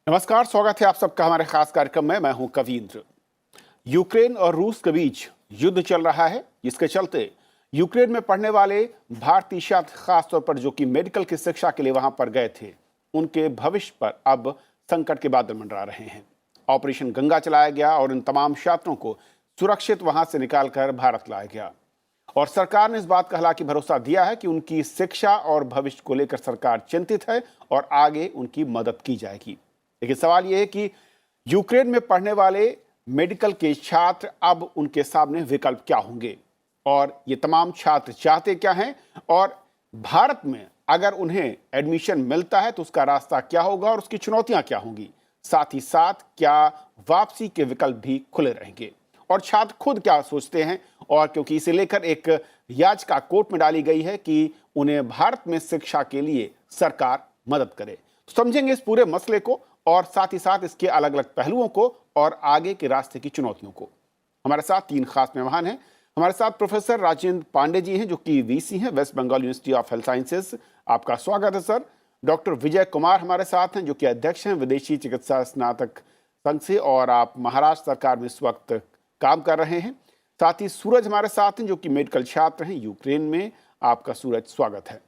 नमस्कार, स्वागत है आप सबका हमारे खास कार्यक्रम में। मैं हूं कवींद्र। यूक्रेन और रूस के बीच युद्ध चल रहा है, जिसके चलते यूक्रेन में पढ़ने वाले भारतीय छात्र, खासतौर पर जो कि मेडिकल की शिक्षा के लिए वहां पर गए थे, उनके भविष्य पर अब संकट के बादल मंडरा रहे हैं। ऑपरेशन गंगा चलाया गया और इन तमाम छात्रों को सुरक्षित वहां से निकालकर भारत लाया गया और सरकार ने इस बात का हालांकि भरोसा दिया है कि उनकी शिक्षा और भविष्य को लेकर सरकार चिंतित है और आगे उनकी मदद की जाएगी। लेकिन सवाल यह है कि यूक्रेन में पढ़ने वाले मेडिकल के छात्र, अब उनके सामने विकल्प क्या होंगे और ये तमाम छात्र चाहते क्या हैं, और भारत में अगर उन्हें एडमिशन मिलता है तो उसका रास्ता क्या होगा और उसकी चुनौतियां क्या होंगी। साथ ही साथ क्या वापसी के विकल्प भी खुले रहेंगे और छात्र खुद क्या सोचते हैं, और क्योंकि इसे लेकर एक याचिका कोर्ट में डाली गई है कि उन्हें भारत में शिक्षा के लिए सरकार मदद करे। तो समझेंगे इस पूरे मसले को और साथ ही साथ इसके अलग अलग पहलुओं को और आगे के रास्ते की चुनौतियों को। हमारे साथ तीन खास मेहमान हैं। हमारे साथ प्रोफेसर राजेंद्र पांडे जी हैं, जो कि वीसी हैं, West Bengal university of health sciences. आपका स्वागत है सर। डॉक्टर विजय कुमार हमारे साथ हैं, जो कि अध्यक्ष हैं विदेशी चिकित्सा स्नातक संघ से, और आप महाराष्ट्र सरकार में इस वक्त काम कर रहे हैं। साथ ही सूरज हमारे साथ हैं, जो कि मेडिकल छात्र हैं यूक्रेन में। आपका सूरज स्वागत है।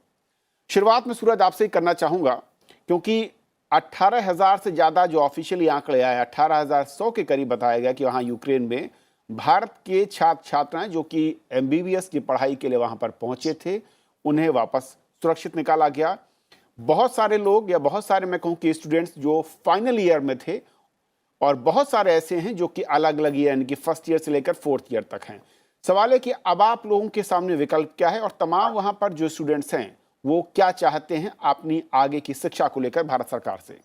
शुरुआत में सूरज आपसे ही करना चाहूंगा, क्योंकि 18,000 से ज़्यादा जो ऑफिशियली आंकड़े आए, 18,100 के करीब बताया गया कि वहाँ यूक्रेन में भारत के छात्र छात्राएं जो कि एमबीबीएस की पढ़ाई के लिए वहाँ पर पहुँचे थे, उन्हें वापस सुरक्षित निकाला गया। बहुत सारे लोग, या बहुत सारे मैं कहूँ कि स्टूडेंट्स जो फाइनल ईयर में थे, और बहुत सारे ऐसे हैं जो कि अलग अलग ईयर, यानी कि फर्स्ट ईयर से लेकर फोर्थ ईयर तक हैं। सवाल है कि अब आप लोगों के सामने विकल्प क्या है और तमाम वहाँ पर जो स्टूडेंट्स हैं वो क्या चाहते हैं अपनी आगे की शिक्षा को लेकर भारत सरकार से।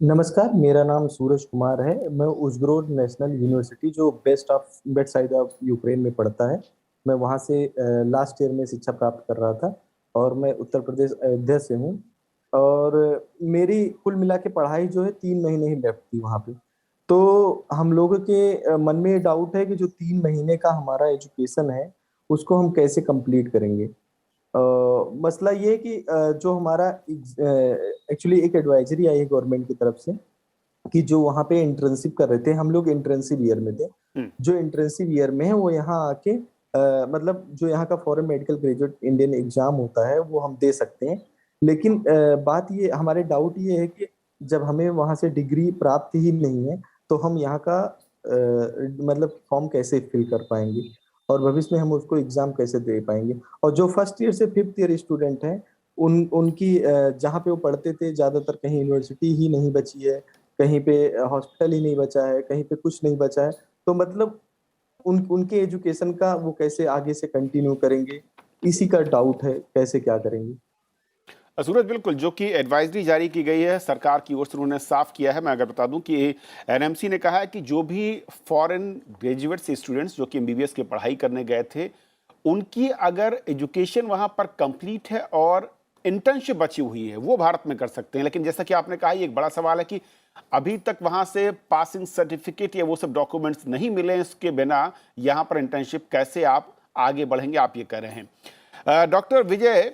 नमस्कार, मेरा नाम सूरज कुमार है। मैं उज़्ग्रोड नेशनल यूनिवर्सिटी, जो बेस्ट साइड ऑफ यूक्रेन में पढ़ता है, मैं वहाँ से लास्ट ईयर में शिक्षा प्राप्त कर रहा था और मैं उत्तर प्रदेश अयोध्या से हूँ। और मेरी कुल मिला के पढ़ाई जो है 3 महीने ही लेफ्ट थी वहाँ पे। तो हम लोगों के मन में ये डाउट है कि जो 3 महीने का हमारा एजुकेशन है उसको हम कैसे कंप्लीट करेंगे। मसला ये है कि जो हमारा एक्चुअली एक एडवाइजरी आई है गवर्नमेंट की तरफ से कि जो वहाँ पे इंटर्नशिप कर रहे थे, हम लोग इंटर्नशिप ईयर में थे, जो इंटर्नशिप ईयर में है वो यहाँ आके मतलब जो यहाँ का foreign medical graduate Indian exam होता है वो हम दे सकते हैं। लेकिन बात ये, हमारे डाउट ये है कि जब हमें वहाँ से डिग्री प्राप्त ही नहीं है तो हम यहाँ का मतलब फॉर्म कैसे फिल कर पाएंगे और भविष्य में हम उसको एग्जाम कैसे दे पाएंगे। और जो फर्स्ट ईयर से फिफ्थ ईयर स्टूडेंट हैं उनकी जहाँ पे वो पढ़ते थे ज्यादातर कहीं यूनिवर्सिटी ही नहीं बची है, कहीं पे हॉस्पिटल ही नहीं बचा है, कहीं पे कुछ नहीं बचा है। तो मतलब उनके एजुकेशन का वो कैसे आगे से कंटिन्यू करेंगे, इसी का डाउट है, कैसे क्या करेंगे। सूरज, बिल्कुल, जो कि एडवाइजरी जारी की गई है सरकार की ओर से, उन्होंने साफ किया है। मैं अगर बता दूं कि एनएमसी ने कहा है कि जो भी फॉरेन ग्रेजुएट से स्टूडेंट्स जो कि एमबीबीएस की पढ़ाई करने गए थे, उनकी अगर एजुकेशन वहां पर कंप्लीट है और इंटर्नशिप बची हुई है, वो भारत में कर सकते हैं। लेकिन जैसा कि आपने कहा, ये एक बड़ा सवाल है कि अभी तक वहां से पासिंग सर्टिफिकेट या वो सब डॉक्यूमेंट्स नहीं मिले, इसके बिना यहाँ पर इंटर्नशिप कैसे आप आगे बढ़ेंगे, आप ये कह रहे हैं। डॉक्टर विजय,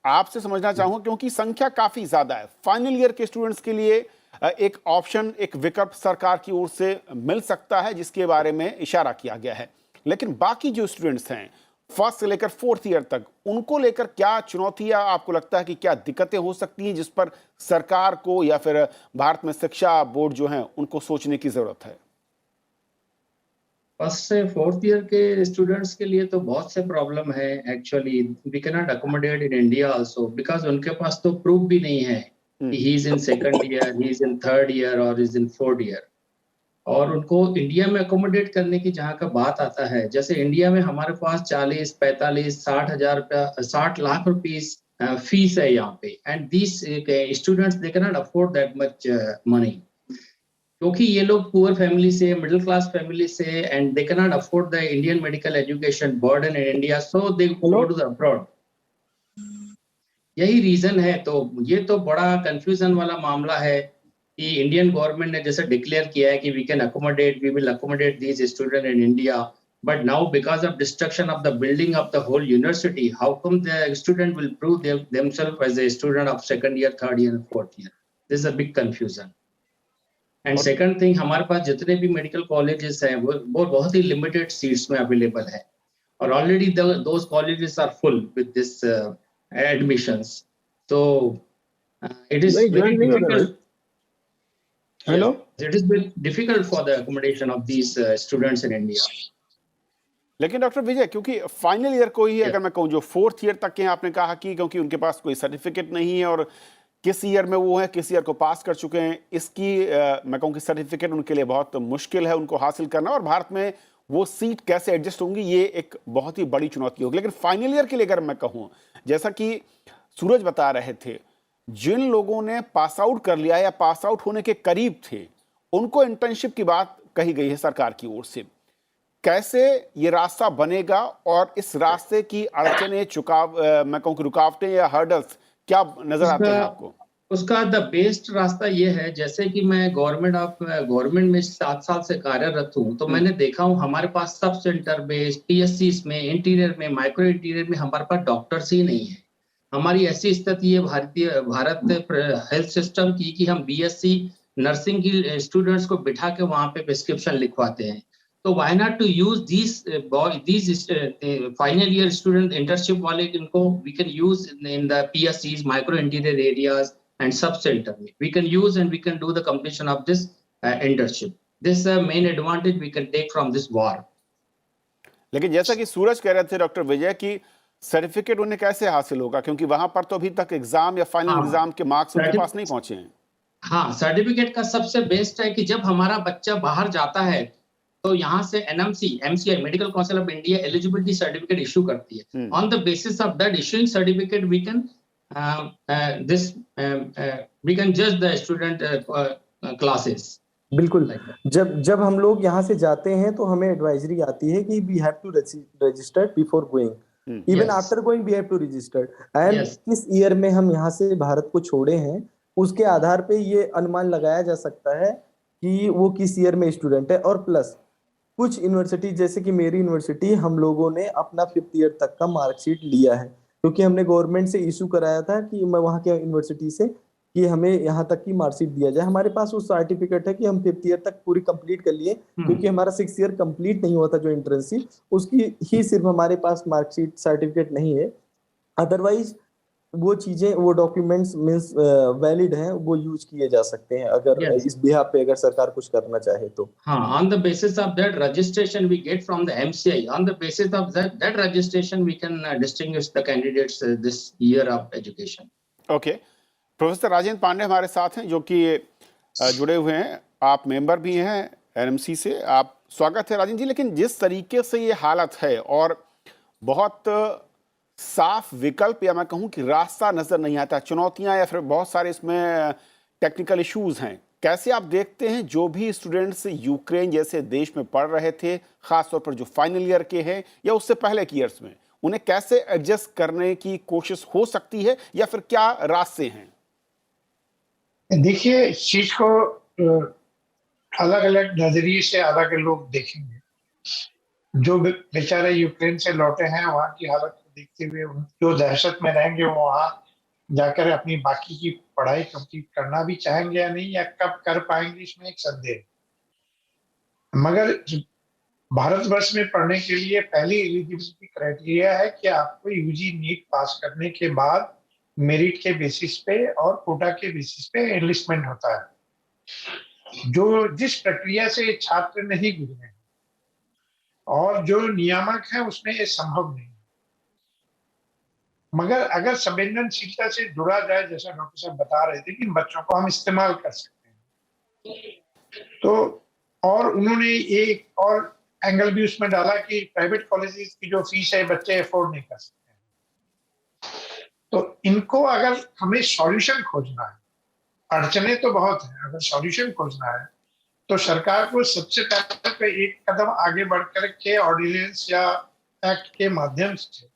आपसे समझना चाहूंगा, क्योंकि संख्या काफी ज्यादा है, फाइनल ईयर के स्टूडेंट्स के लिए एक ऑप्शन, एक विकल्प सरकार की ओर से मिल सकता है जिसके बारे में इशारा किया गया है। लेकिन बाकी जो स्टूडेंट्स हैं फर्स्ट से लेकर फोर्थ ईयर तक, उनको लेकर क्या चुनौतियां आपको लगता है कि क्या दिक्कतें हो सकती हैं जिस पर सरकार को या फिर भारत में शिक्षा बोर्ड जो है उनको सोचने की जरूरत है? फर्स्ट से फोर्थ ईयर के स्टूडेंट्स के लिए तो बहुत से प्रॉब्लम है। Actually we can not accommodate in India also, because उनके पास तो प्रूफ भी नहीं है कि he is in second year, he is in third year और इज इन फोर्थ ईयर। और उनको इंडिया में अकोमोडेट करने की जहाँ का बात आता है, जैसे इंडिया में हमारे पास 40, 45, 60,000 रुपया, 60 लाख रुपीस फीस है यहाँ पे, and these students they can not afford that much money, क्योंकि ये लोग पुअर फैमिली से, मिडिल क्लास फैमिली से, and they can not afford the Indian medical education burden in India, so they go to the abroad. यही reason है। तो ये तो बड़ा कंफ्यूजन वाला मामला है कि इंडियन गवर्नमेंट ने जैसे डिक्लेयर किया है कि we can accommodate, we will accommodate these student in India, but now because of destruction of the building of the whole university, how come the student will prove themself as a student of second year, third year, fourth year. This is a big confusion. And second thing, हमारे पास जितने भी medical colleges हैं वो बहुत ही limited seats में available है, और already those colleges are full with this admissions. तो इट इज नहीं, वेरी ज्वाइन नहीं हो रहा डिफिकल्ट। भाई। Hello, It is very difficult for the accommodation of these students in India. लेकिन डॉक्टर विजय, क्योंकि फाइनल ईयर को ही Yeah. अगर मैं कहूँ जो 4th ईयर तक के हैं, आपने कहा कि क्योंकि उनके पास कोई सर्टिफिकेट नहीं है और किस ईयर में वो है, किस ईयर को पास कर चुके हैं, इसकी मैं कहूँ कि सर्टिफिकेट उनके लिए बहुत मुश्किल है उनको हासिल करना, और भारत में वो सीट कैसे एडजस्ट होंगी ये एक बहुत ही बड़ी चुनौती होगी। लेकिन फाइनल ईयर के लिए अगर मैं कहूँ, जैसा कि सूरज बता रहे थे, जिन लोगों ने पास आउट कर लिया या पास आउट होने के करीब थे, उनको इंटर्नशिप की बात कही गई है सरकार की ओर से। कैसे ये रास्ता बनेगा और इस रास्ते की अड़चनें, मैं कहूँ कि रुकावटें या हर्डल्स क्या नजर आते हैं आपको? उसका द बेस्ट रास्ता ये है, जैसे कि मैं गवर्नमेंट में 7 साल से कार्यरत हूँ, तो मैंने देखा हूँ हमारे पास सब सेंटर बेस्ड पीएससी में, इंटीरियर में, माइक्रो इंटीरियर में हमारे पास डॉक्टर्स ही नहीं है। हमारी ऐसी स्थिति है भारत हेल्थ सिस्टम की कि हम बीएससी नर्सिंग की स्टूडेंट्स को बिठा के वहां पे प्रिस्क्रिप्शन लिखवाते हैं। तो why not to use these final year student internship वाले, इनको we can use in the पीएससीज, micro interior areas and sub centre में we can use and we can do the completion of this internship. This main advantage we can take from this war. लेकिन जैसा कि सूरज कह रहे थे doctor विजय की certificate उन्हें कैसे हासिल होगा, क्योंकि वहां पर तो अभी तक एग्जाम या फाइनल एग्जाम के मार्क्स उनके पास नहीं पहुंचे हैं। हाँ, सर्टिफिकेट का सबसे बेस्ट है कि जब हमारा बच्चा बाहर जाता है तो यहाँ से NMC, MCI, medical council of India eligibility certificate issue करती है। On the basis of that issuing certificate we can जज द स्टूडेंट क्लासेस। बिल्कुल। जब हम लोग यहाँ से जाते हैं तो हमें एडवाइजरी आती है कि we have to register before going, even after going we have to register, and किस ईयर में हम यहाँ से भारत को छोड़े हैं उसके आधार पे ये अनुमान लगाया जा सकता है कि वो किस ईयर में स्टूडेंट है। और प्लस कुछ यूनिवर्सिटी जैसे कि मेरी यूनिवर्सिटी, हम लोगों ने अपना 5th ईयर तक का मार्कशीट लिया है, क्योंकि हमने गवर्नमेंट से इशू कराया था कि मैं वहाँ के यूनिवर्सिटी से कि हमें यहाँ तक की मार्कशीट दिया जाए। हमारे पास वो सर्टिफिकेट है कि हम 5th ईयर तक पूरी कंप्लीट कर लिए, क्योंकि हमारा 6th ईयर कंप्लीट नहीं हुआ था जो इंटर्नशिप, उसकी ही सिर्फ हमारे पास मार्कशीट सर्टिफिकेट नहीं है। अदरवाइज वो चीजें, वो डॉक्यूमेंट्स मींस वैलिड हैं, वो यूज किए जा सकते हैं अगर इस बिहाफ पे अगर सरकार कुछ करना चाहे तो। हाँ, on the basis of that registration we get from the MCI, on the basis of that registration we can distinguish the candidates this year of education. Okay, professor Rajendra Pandey हमारे साथ हैं जो कि जुड़े हुए हैं, आप मेंबर भी हैं एनएमसी से। आप स्वागत है राजेंद्र जी। लेकिन जिस तरीके से ये हालत है और बहुत साफ विकल्प या मैं कहूँ कि रास्ता नजर नहीं आता, चुनौतियां या फिर बहुत सारे इसमें टेक्निकल इश्यूज हैं, कैसे आप देखते हैं जो भी स्टूडेंट्स यूक्रेन जैसे देश में पढ़ रहे थे, खासतौर पर जो फाइनल ईयर के हैं या उससे पहले के ईयर्स में, उन्हें कैसे एडजस्ट करने की कोशिश हो सकती है या फिर क्या रास्ते हैं? देखिए, इस चीज को अलग अलग नजरिए से अलग लोग देखेंगे। जो बेचारे यूक्रेन से लौटे हैं वहाँ की हालत को देखते हुए जो दहशत में रहेंगे, वो वहाँ जाकर अपनी बाकी की पढ़ाई कंप्लीट करना भी चाहेंगे या नहीं, या कब कर पाएंगे, इसमें एक संदेह। मगर भारतवर्ष में पढ़ने के लिए पहली एलिजिबिलिटी क्राइटेरिया है कि आपको यूजी नीट पास करने के बाद मेरिट के बेसिस पे और कोटा के बेसिस पे एनलिस्टमेंट होता है, जो जिस प्रक्रिया से छात्र नहीं गुजरे और जो नियामक है उसमें ये संभव नहीं। मगर अगर संवेदनशीलता से जुड़ा जाए, जैसा डॉक्टर साहब बता रहे थे कि इन बच्चों को हम इस्तेमाल कर सकते हैं, तो और उन्होंने एक और एंगल भी उसमें डाला कि प्राइवेट कॉलेजेस की जो फीस है बच्चे अफोर्ड नहीं कर सकते हैं। तो इनको अगर हमें सॉल्यूशन खोजना है, अड़चने तो बहुत है, अगर सॉल्यूशन खोजना है तो सरकार को सबसे पहले तो एक कदम आगे बढ़कर के ऑर्डिनेंस या एक्ट के माध्यम से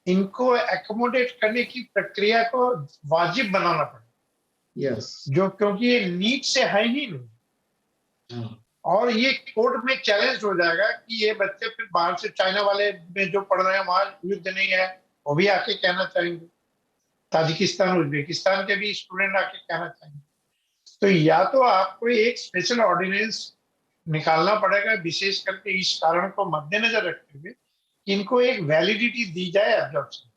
इनको एकोमोडेट करने की प्रक्रिया को वाजिब बनाना पड़ेगा। जो क्योंकि ये नीट से है ही नहीं, और ये कोर्ट में चैलेंज हो जाएगा कि ये बच्चे फिर बाहर से चाइना वाले में जो पढ़ रहे हैं वहां युद्ध नहीं है, वो भी आके कहना चाहेंगे, ताजिकिस्तान, उज्बेकिस्तान के भी स्टूडेंट आके कहना चाहेंगे। तो या तो आपको एक स्पेशल ऑर्डिनेंस निकालना पड़ेगा, विशेष करके इस कारण को मद्देनजर रखते हुए कि इनको एक वैलिडिटी दी जाए एब्जॉर्प्शन।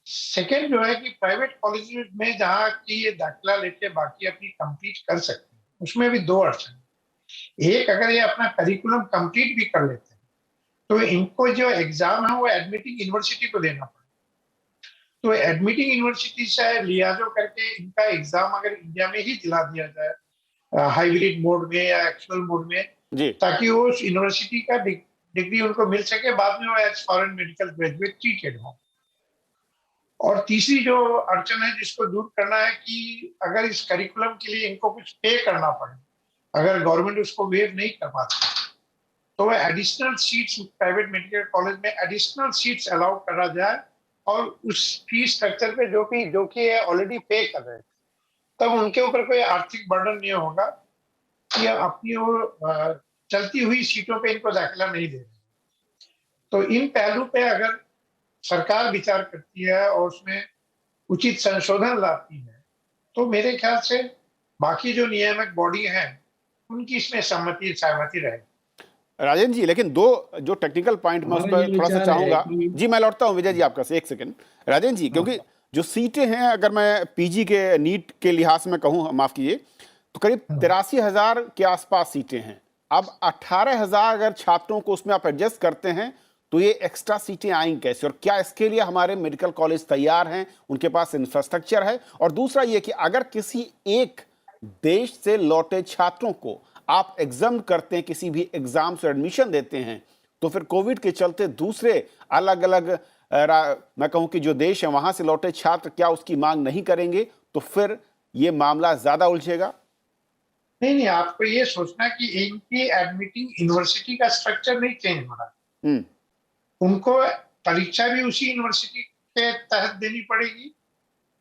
सेकेंड जो है कि प्राइवेट कॉलेज में जहाँ की ये दाखिला लेके बाकी अपनी कंप्लीट कर सकते हैं, उसमें भी दो अड़चन। एक, अगर ये अपना करिकुलम कंप्लीट भी कर लेते हैं तो इनको जो एग्जाम है वो एडमिटिंग यूनिवर्सिटी को देना पड़ेगा। तो एडमिटिंग यूनिवर्सिटी से लियाजो करके इनका एग्जाम अगर इंडिया में ही दिला दिया जाए हाइब्रिड मोड में या एक्चुअल मोड में, जी ताकि वो उस यूनिवर्सिटी का डिग्री उनको मिल सके, बाद में वो as foreign medical graduate treated हो। और तीसरी जो अड़चन है जिसको दूर करना है कि अगर इस करिकुलम के लिए इनको कुछ पे करना पड़े, अगर गवर्नमेंट उसको वेव नहीं कर पाती तो वह additional seats private medical college में एडिशनल सीट्स अलाउ करा जाए, और उस फीस स्ट्रक्चर पे जो कि ऑलरेडी पे कर रहे हैं, तब उनके ऊपर कोई आर्थिक बर्डन नहीं होगा कि अपनी वो चलती हुई सीटों पे इनको दाखिला नहीं दे रहे। तो इन पहलू पे अगर सरकार विचार करती है और उसमें उचित संशोधन लाती है तो मेरे ख्याल से बाकी जो नियामक बॉडी है उनकी इसमें सहमति रहेगी। राजेंद्र जी, लेकिन दो जो टेक्निकल पॉइंट मैं उस हमारा पर ये थोड़ा सा विचार है चाहूंगा। कि जी मैं लौटता हूँ विजय जी आपका से, एक सेकंड राजेंद्र जी, क्योंकि जो सीटें हैं, अगर मैं पीजी के नीट के लिहाज से मैं कहूँ, माफ कीजिए, तो करीब 83,000 के आसपास सीटें हैं। अब 18,000 अगर छात्रों को उसमें आप एडजस्ट करते हैं तो ये एक्स्ट्रा सीटें आएंगी कैसे, और क्या इसके लिए हमारे मेडिकल कॉलेज तैयार हैं, उनके पास इंफ्रास्ट्रक्चर है? और दूसरा ये कि अगर किसी एक देश से लौटे छात्रों को आप एग्जाम करते हैं, किसी भी एग्जाम से एडमिशन देते हैं, तो फिर कोविड के चलते दूसरे अलग अलग मैं कहूं कि जो देश है वहां से लौटे छात्र क्या उसकी मांग नहीं करेंगे, तो फिर ये मामला ज्यादा उलझेगा? नहीं, आपको ये सोचना कि इनकी एडमिटिंग यूनिवर्सिटी का स्ट्रक्चर नहीं चेंज हो रहा। उनको परीक्षा भी उसी यूनिवर्सिटी के तहत देनी पड़ेगी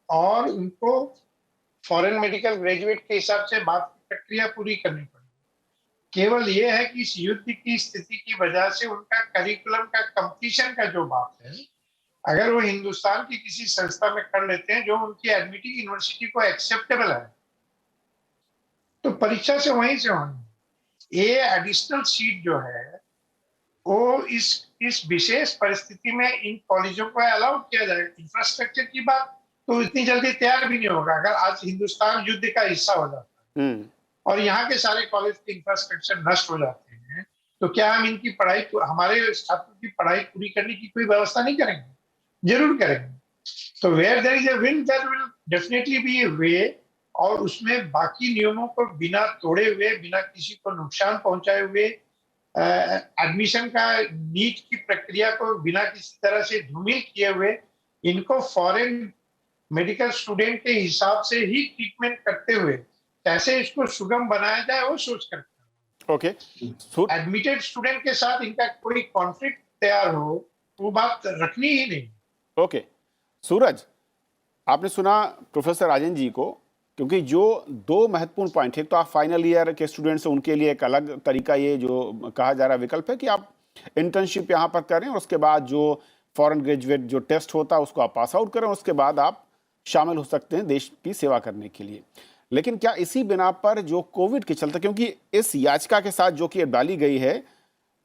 और उनको फॉरेन मेडिकल ग्रेजुएट के हिसाब से बात की प्रक्रिया पूरी करनी पड़ेगी। केवल ये है कि इस युद्ध की स्थिति की वजह से उनका करिकुलम का कंप्लीशन का जो बात है, अगर वो हिंदुस्तान की किसी संस्था में कर लेते हैं जो उनकी एडमिटिंग यूनिवर्सिटी को एक्सेप्टेबल है, तो परीक्षा से वहीं से होनी। ये एडिशनल सीट जो है वो इस विशेष परिस्थिति में इन कॉलेजों को अलाउ किया जाएगा। इंफ्रास्ट्रक्चर की बात तो इतनी जल्दी तैयार भी नहीं होगा। अगर आज हिंदुस्तान युद्ध का हिस्सा हो जाता है और यहाँ के सारे कॉलेज के इंफ्रास्ट्रक्चर नष्ट हो जाते हैं, तो क्या हम इनकी पढ़ाई, हमारे छात्रों की पढ़ाई पूरी करने की कोई व्यवस्था नहीं करेंगे? जरूर करेंगे। तो where there is a will there will definitely be a way, और उसमें बाकी नियमों को बिना तोड़े हुए, बिना किसी को नुकसान पहुंचाए हुए, एडमिशन का नीट की प्रक्रिया को बिना किसी तरह से धूमिल किए हुए, इनको फॉरेन मेडिकल स्टूडेंट के हिसाब से ही ट्रीटमेंट करते हुए कैसे इसको सुगम बनाया जाए वो सोच करते ओके। एडमिटेड स्टूडेंट के साथ इनका कोई कॉन्फ्लिक्ट तैयार हो, वो बात रखनी ही नहीं। ओके सूरज, आपने सुना प्रोफेसर राजेंद्र जी को, क्योंकि जो दो महत्वपूर्ण पॉइंट है, तो आप फाइनल ईयर के स्टूडेंट्स हैं उनके लिए एक अलग तरीका ये जो कहा जा रहा विकल्प है कि आप इंटर्नशिप यहाँ पर करें और उसके बाद जो फॉरेन ग्रेजुएट जो टेस्ट होता है उसको आप पास आउट करें, उसके बाद आप शामिल हो सकते हैं देश की सेवा करने के लिए। लेकिन क्या इसी बिना पर जो कोविड के चलते, क्योंकि इस याचिका के साथ जो कि डाली गई है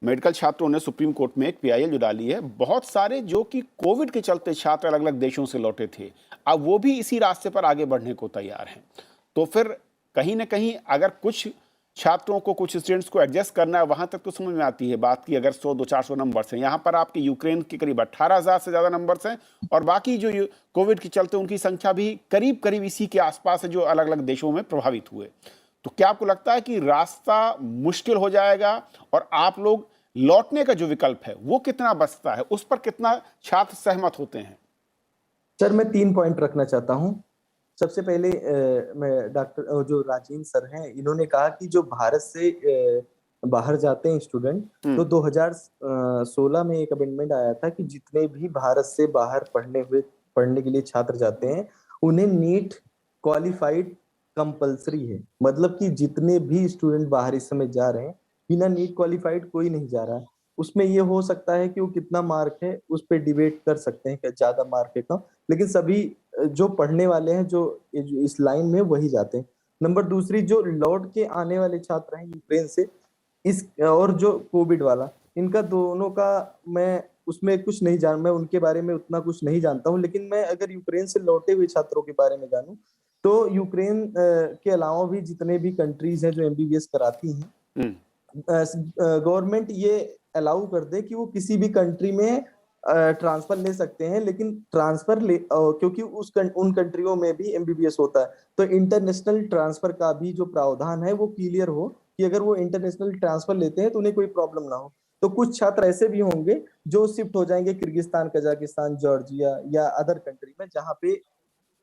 मेडिकल छात्रों ने सुप्रीम कोर्ट में एक PIL जो डाली है, बहुत सारे जो कि कोविड के चलते छात्र अलग अलग देशों से लौटे थे, अब वो भी इसी रास्ते पर आगे बढ़ने को तैयार हैं। तो फिर कहीं ना कहीं अगर कुछ छात्रों को, कुछ स्टूडेंट्स को एडजस्ट करना है, वहां तक तो समझ में आती है बात की। अगर 100-200-400 नंबर्स हैं, यहाँ पर आपके यूक्रेन के करीब 18,000 से ज़्यादा नंबर्स हैं, और बाकी जो कोविड के चलते उनकी संख्या भी करीब करीब इसी के आसपास है जो अलग अलग देशों में प्रभावित हुए। तो क्या आपको लगता है कि रास्ता मुश्किल हो जाएगा, और आप लोग लौटने का जो विकल्प है वो कितना बचता है, उस पर कितना छात्र सहमत होते हैं? सर मैं 3 पॉइंट रखना चाहता हूँ। सबसे पहले मैं डॉक्टर जो राजेंद्र सर हैं, इन्होंने कहा कि जो भारत से बाहर जाते हैं स्टूडेंट, तो 2016 में एक अमेंडमेंट आया था कि जितने भी भारत से बाहर पढ़ने के लिए छात्र जाते हैं उन्हें नीट क्वालिफाइड कंपलसरी है। मतलब कि जितने भी स्टूडेंट बाहर इस समय जा रहे हैं, बिना नीट क्वालिफाइड कोई नहीं जा रहा है। उसमें ये हो सकता है कि वो कितना मार्क है उस पर डिबेट कर सकते हैं कि ज्यादा मार्क है कम, लेकिन सभी जो पढ़ने वाले हैं जो इस लाइन में वही जाते हैं। नंबर दूसरी, जो लौट के आने वाले छात्र हैं यूक्रेन से, इस और जो कोविड वाला, इनका दोनों का मैं उसमें कुछ नहीं जान, मैं उनके बारे में उतना कुछ नहीं जानता हूँ, लेकिन मैं अगर यूक्रेन से लौटे हुए छात्रों के बारे में जानूं तो यूक्रेन के अलावा भी जितने भी कंट्रीज हैं जो एमबीबीएस कराती हैं, गवर्नमेंट ये अलाउ कर दे कि वो किसी भी कंट्री में ट्रांसफर ले सकते हैं, लेकिन ट्रांसफर क्योंकि उन कंट्रियों में भी एमबीबीएस होता है, तो इंटरनेशनल ट्रांसफर का भी जो प्रावधान है वो क्लियर हो कि अगर वो इंटरनेशनल ट्रांसफर लेते हैं तो उन्हें कोई प्रॉब्लम ना हो। तो कुछ छात्र ऐसे भी होंगे जो शिफ्ट हो जाएंगे किर्गिस्तान, कजाकिस्तान, जॉर्जिया या अदर कंट्री में, जहां पे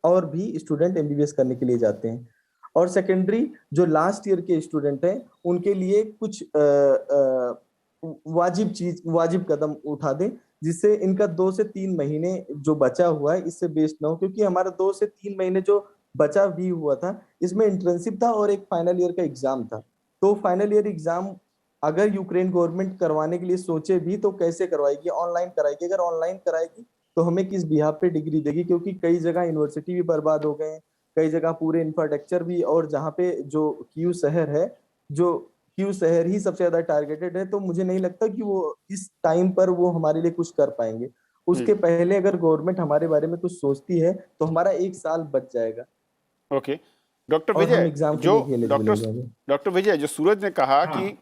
और भी स्टूडेंट एमबीबीएस करने के लिए जाते हैं। और सेकेंडरी जो लास्ट ईयर के स्टूडेंट हैं उनके लिए कुछ वाजिब कदम उठा दें, जिससे इनका 2 से 3 महीने जो बचा हुआ है इससे वेस्ट ना हो, क्योंकि हमारा 2 से 3 महीने जो बचा भी हुआ था इसमें इंटर्नशिप था और एक फाइनल ईयर का एग्जाम था। तो फाइनल ईयर एग्जाम अगर यूक्रेन गवर्नमेंट करवाने के लिए सोचे भी तो कैसे करवाएगी? ऑनलाइन कराएगी। अगर ऑनलाइन कराएगी तो हमें किस बिहाफ पे डिग्री देगी? क्योंकि कई जगह यूनिवर्सिटी भी बर्बाद हो गए हैं, कई जगह पूरे इंफ्रास्ट्रक्चर भी, और जहाँ पे जो कीव शहर है, जो कीव शहर ही सबसे ज्यादा टारगेटेड है, तो मुझे नहीं लगता कि वो इस टाइम पर वो हमारे लिए कुछ कर पाएंगे। उसके पहले अगर गवर्नमेंट हमारे बारे में कुछ सोचती है तो हमारा 1 साल बच जाएगा। ओके डॉक्टर और हम विजय, एग्जाम के जो लिए एलिजिबल हो जाएंगे। डॉक्टर विजय, जो सूरज ने कहा कि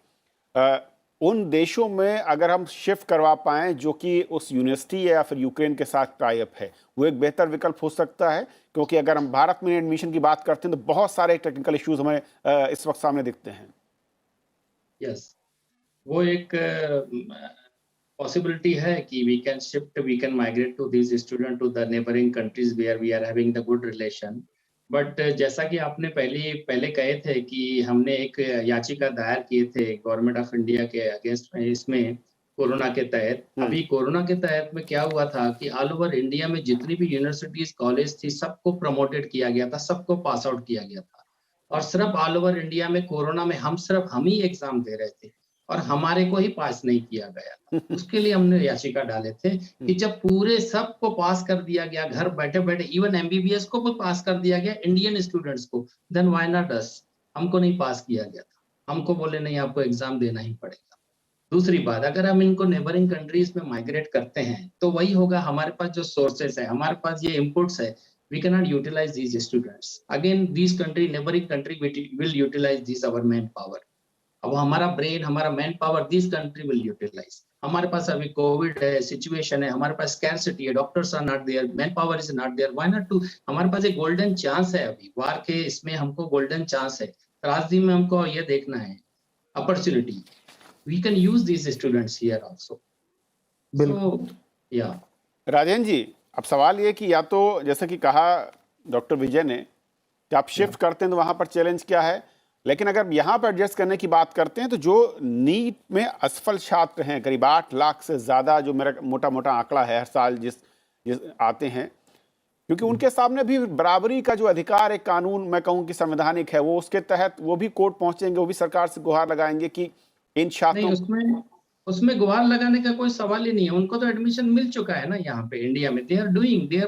उन देशों में अगर हम शिफ्ट करवा पाएं जो कि उस यूनिवर्सिटी या फिर यूक्रेन के साथ टाई अप है, वो एक बेहतर विकल्प हो सकता है, क्योंकि अगर हम भारत में एडमिशन की बात करते हैं तो बहुत सारे टेक्निकल इश्यूज हमें इस वक्त सामने दिखते हैं। यस, वो एक पॉसिबिलिटी है कि we can migrate to this student to the neighbouring countries where we are having the good relation. But जैसा कि आपने पहले कहे थे कि हमने एक याचिका दायर किए थे गवर्नमेंट ऑफ इंडिया के अगेंस्ट में, इसमें कोरोना के तहत। अभी कोरोना के तहत में क्या हुआ था कि ऑल ओवर इंडिया में जितनी भी यूनिवर्सिटीज, कॉलेज थी, सबको प्रमोटेड किया गया था, सबको पास आउट किया गया था, और सिर्फ ऑल ओवर इंडिया में कोरोना में हम ही एग्जाम दे रहे थे और हमारे को ही पास नहीं किया गया था। उसके लिए हमने याचिका डाले थे कि जब पूरे सबको पास कर दिया गया, घर बैठे बैठे, इवन एमबीबीएस को भी पास कर दिया गया, इंडियन स्टूडेंट्स को, देन व्हाई नॉट अस? हमको नहीं पास किया गया था, हमको बोले नहीं आपको एग्जाम देना ही पड़ेगा। दूसरी बात, अगर हम इनको नेबरिंग कंट्रीज में माइग्रेट करते हैं तो वही होगा, हमारे पास जो सोर्सेस है, हमारे पास ये इनपुट्स है, we cannot utilize these students. Again, neighboring country will utilize this our manpower. अब हमारा ब्रेन, हमारा man power this country will utilise. हमारे पास अभी कोविड है, सिचुएशन है, हमारे पास स्कैरसिटी है, doctors are not there, man power is not there, why not to? हमारे पास एक गोल्डन चांस है, अभी वार के इसमें हमको गोल्डन चांस है, त्रासदी में हमको ये देखना है opportunity. We can use this students here also. So yeah Rajendra जी, अब सवाल ये कि या तो जैसे कि कहा डॉक्टर विजय ने कि आप शिफ्ट करते हैं तो वहां पर चैलेंज क्या है, लेकिन अगर यहाँ पर एडजस्ट करने की बात करते हैं तो जो नीट में असफल छात्र हैं, करीब 8 लाख से ज़्यादा, जो मेरा मोटा मोटा आंकड़ा है हर साल जिस आते हैं, क्योंकि उनके सामने भी बराबरी का जो अधिकार एक कानून, मैं कहूँ कि संवैधानिक है, वो उसके तहत वो भी कोर्ट पहुंचेंगे, वो भी सरकार से गुहार लगाएंगे कि इन छात्रों। उसमें गुहार लगाने का कोई सवाल ही नहीं है, उनको तो एडमिशन मिल चुका है ना यहाँ पे इंडिया में। दे आर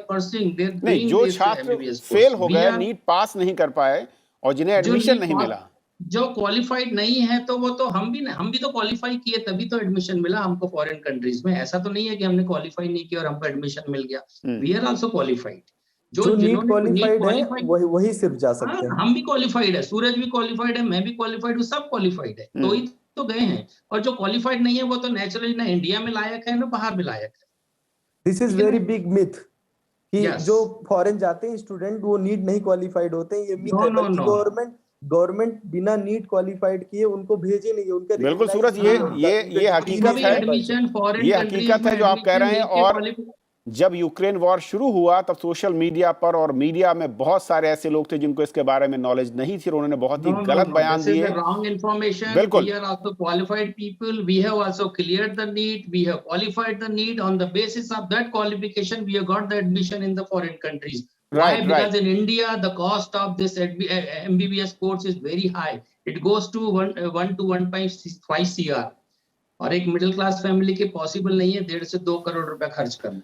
परस्यूइंग नहीं, जो छात्र फेल हो गए, नीट पास नहीं कर पाए और जिन्हें एडमिशन नहीं मिला, जो क्वालिफाइड नहीं है, तो वो तो हम भी तो क्वालिफाई किए तभी तो एडमिशन मिला हमको फॉरेन कंट्रीज में। ऐसा तो नहीं है कि हमने क्वालिफाई नहीं किया और हमको एडमिशन मिल गया। We are also qualified. जो नीट क्वालिफाइड है वही सिर्फ जा सकते हैं। हम भी क्वालिफाइड है, सूरज भी क्वालिफाइड है, मैं भी क्वालिफाइड हूँ, सब क्वालिफाइड है, तो ही तो गए हैं। और जो क्वालिफाइड नहीं है वो तो नेचुरली ना इंडिया में लायक है ना बाहर भी लायक है। This is very big myth कि जो फॉरेन जाते हैं स्टूडेंट वो नीट नहीं क्वालिफाइड होते हैं, ये मिथ है। बल्कि गवर्नमेंट बिना नीट क्वालिफाइड किए उनको भेजे नहीं है, उनका बिल्कुल सूरज, ये हकीकत है, ये हकीकत है जो आप कह रहे हैं। और जब यूक्रेन वॉर शुरू हुआ तब सोशल मीडिया पर और मीडिया में बहुत सारे ऐसे लोग थे जिनको इसके बारे में नॉलेज नहीं थी और उन्होंने बहुत ही गलत बयान दिए। Wrong information. बिल्कुल। We are also qualified people. We have also cleared the NEET. We have qualified the NEET. On the basis of that qualification, we have got the admission in the foreign countries. Why? Because in India, the cost of this MBBS course is very high. It goes to 1 to 1.5 CR. और एक middle class family के possible नहीं है 1.5 से 2 करोड़ रुपए खर्च करना,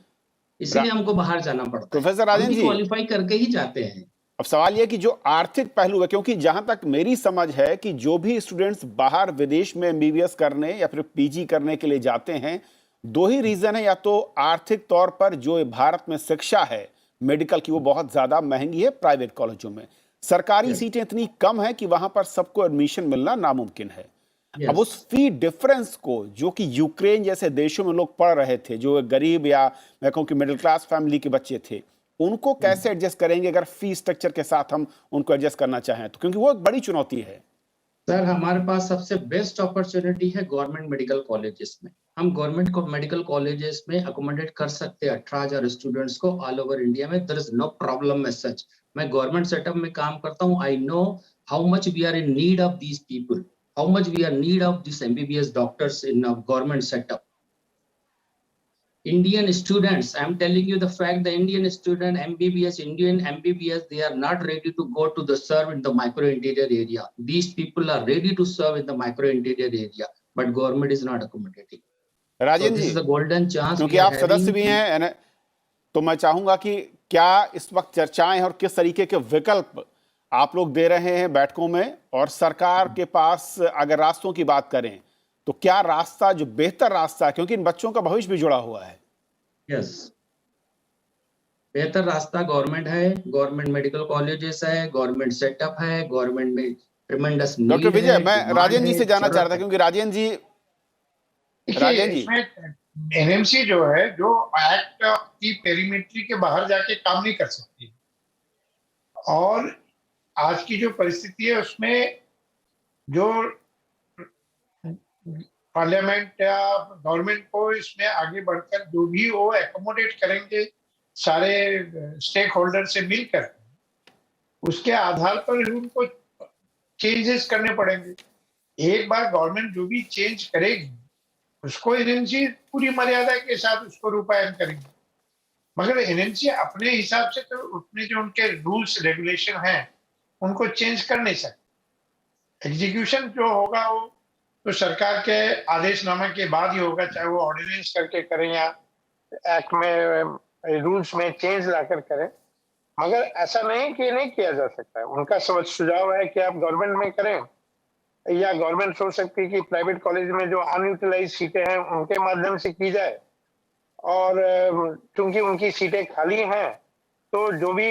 इसलिए हमको बाहर जाना पड़ता है। प्रोफेसर राजेंद्र जी क्वालिफाई करके ही जाते हैं। अब सवाल यह कि जो आर्थिक पहलू है, क्योंकि जहां तक मेरी समझ है कि जो भी स्टूडेंट्स बाहर विदेश में एमबीबीएस करने या फिर पीजी करने के लिए जाते हैं, दो ही रीजन है। या तो आर्थिक तौर पर जो भारत में शिक्षा है मेडिकल की वो बहुत ज्यादा महंगी है प्राइवेट कॉलेजों में, सरकारी सीटें इतनी कम है कि वहां पर सबको एडमिशन मिलना नामुमकिन है। अब उस फी डिफरेंस को जो कि यूक्रेन जैसे देशों में लोग पढ़ रहे थे, जो गरीब या मैं कहूं कि मिडिल क्लास फैमिली के बच्चे थे, उनको कैसे एडजस्ट करेंगे अगर फी स्ट्रक्चर के साथ हम उनको एडजस्ट करना चाहें तो, क्योंकि वो एक बड़ी चुनौती है। सर हमारे पास सबसे बेस्ट अपॉर्चुनिटी है गवर्नमेंट मेडिकल कॉलेजेस में। हम गवर्नमेंट मेडिकल कॉलेजेस में अकोमोडेट कर सकते हैं 18,000 स्टूडेंट्स को ऑल ओवर इंडिया में। There is no problem as such. मैं गवर्नमेंट सेटअप में काम करता हूं। I know how much we are in need of these people, how much we are need of this MBBS doctors in government setup. Indian students, I'm telling you the fact, the Indian student MBBS, Indian MBBS, they are not ready to go to the serve in the micro interior area. These people are ready to serve in the micro interior area, but government is not accommodating. Rajendra So this ji, is a golden chance. क्योंकि आप सदस्य भी हैं, तो मैं चाहूंगा कि क्या इस वक्त चर्चाएं और किस तरीके के विकल्प आप लोग दे रहे हैं बैठकों में, और सरकार के पास अगर रास्तों की बात करें तो क्या रास्ता जो बेहतर रास्ता है, क्योंकि इन बच्चों का भविष्य भी जुड़ा हुआ है। यस, बेहतर रास्ता गवर्नमेंट है, गवर्नमेंट मेडिकल कॉलेजेस है, गवर्नमेंट सेटअप है, गवर्नमेंट में ट्रेमेंडस नीड है। डॉक्टर विजय, मैं राजेंद्र जी से जानना चाह रहा था, क्योंकि राजेंद्र जी एनएमसी जो है, जो एक्ट की पेरीमेट्री के बाहर जाके काम नहीं कर सकती, और आज की जो परिस्थिति है उसमें जो पार्लियामेंट या गवर्नमेंट को इसमें आगे बढ़कर जो भी वो एकोमोडेट करेंगे सारे स्टेक होल्डर से मिलकर, उसके आधार पर उनको चेंजेस करने पड़ेंगे। एक बार गवर्नमेंट जो भी चेंज करेगी उसको एनएमसी पूरी मर्यादा के साथ उसको रूपायन करेंगे, मगर एनएमसी अपने हिसाब से तो अपने जो उनके रूल्स रेगुलेशन हैं उनको चेंज कर नहीं सकते। एग्जीक्यूशन जो होगा वो तो सरकार के आदेशनामा के बाद ही होगा, चाहे वो ऑर्डिनेंस करके करें या एक्ट में रूल्स में चेंज लाकर करें। मगर ऐसा नहीं कि नहीं किया जा सकता है। उनका सुझाव है कि आप गवर्नमेंट में करें, या गवर्नमेंट सोच सकती है कि प्राइवेट कॉलेज में जो अनयूटिलाइज सीटें हैं उनके माध्यम से की जाए, और क्योंकि उनकी सीटें खाली हैं तो जो भी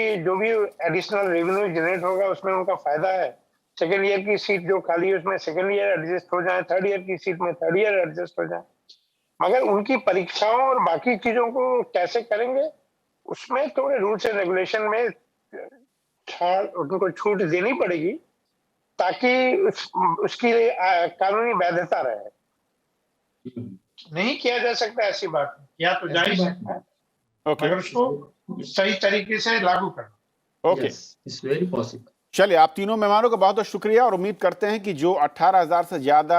एडिशनल रेवेन्यू जनरेट होगा उसमें उनका फायदा है। सेकेंड ईयर की सीट जो खाली है उसमें सेकेंड ईयर एडजस्ट हो जाए, थर्ड ईयर की सीट में थर्ड ईयर एडजस्ट हो जाए। मगर उनकी परीक्षाओं और बाकी चीजों को कैसे करेंगे उसमें थोड़े रूल्स एंड रेगुलेशन में उनको छूट देनी पड़ेगी, ताकि उसकी कानूनी वैधता रहे। नहीं किया जा सकता ऐसी बात, किया तो जा ही सकता है, मगर उसको सही तरीके से लागू करना। Okay, it's very possible. चलिए, आप तीनों मेहमानों का बहुत बहुत शुक्रिया, और उम्मीद करते हैं कि जो 18,000 से ज्यादा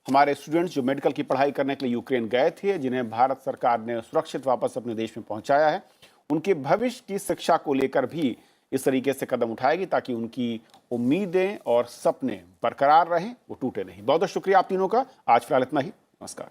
हमारे स्टूडेंट्स जो मेडिकल की पढ़ाई करने के लिए यूक्रेन गए थे, जिन्हें भारत सरकार ने सुरक्षित वापस अपने देश में पहुंचाया है, उनके भविष्य की शिक्षा को लेकर भी इस तरीके से कदम उठाएगी ताकि उनकी उम्मीदें और सपने बरकरार रहें, वो टूटे नहीं। बहुत बहुत शुक्रिया आप तीनों का। आज फिलहाल इतना ही। नमस्कार।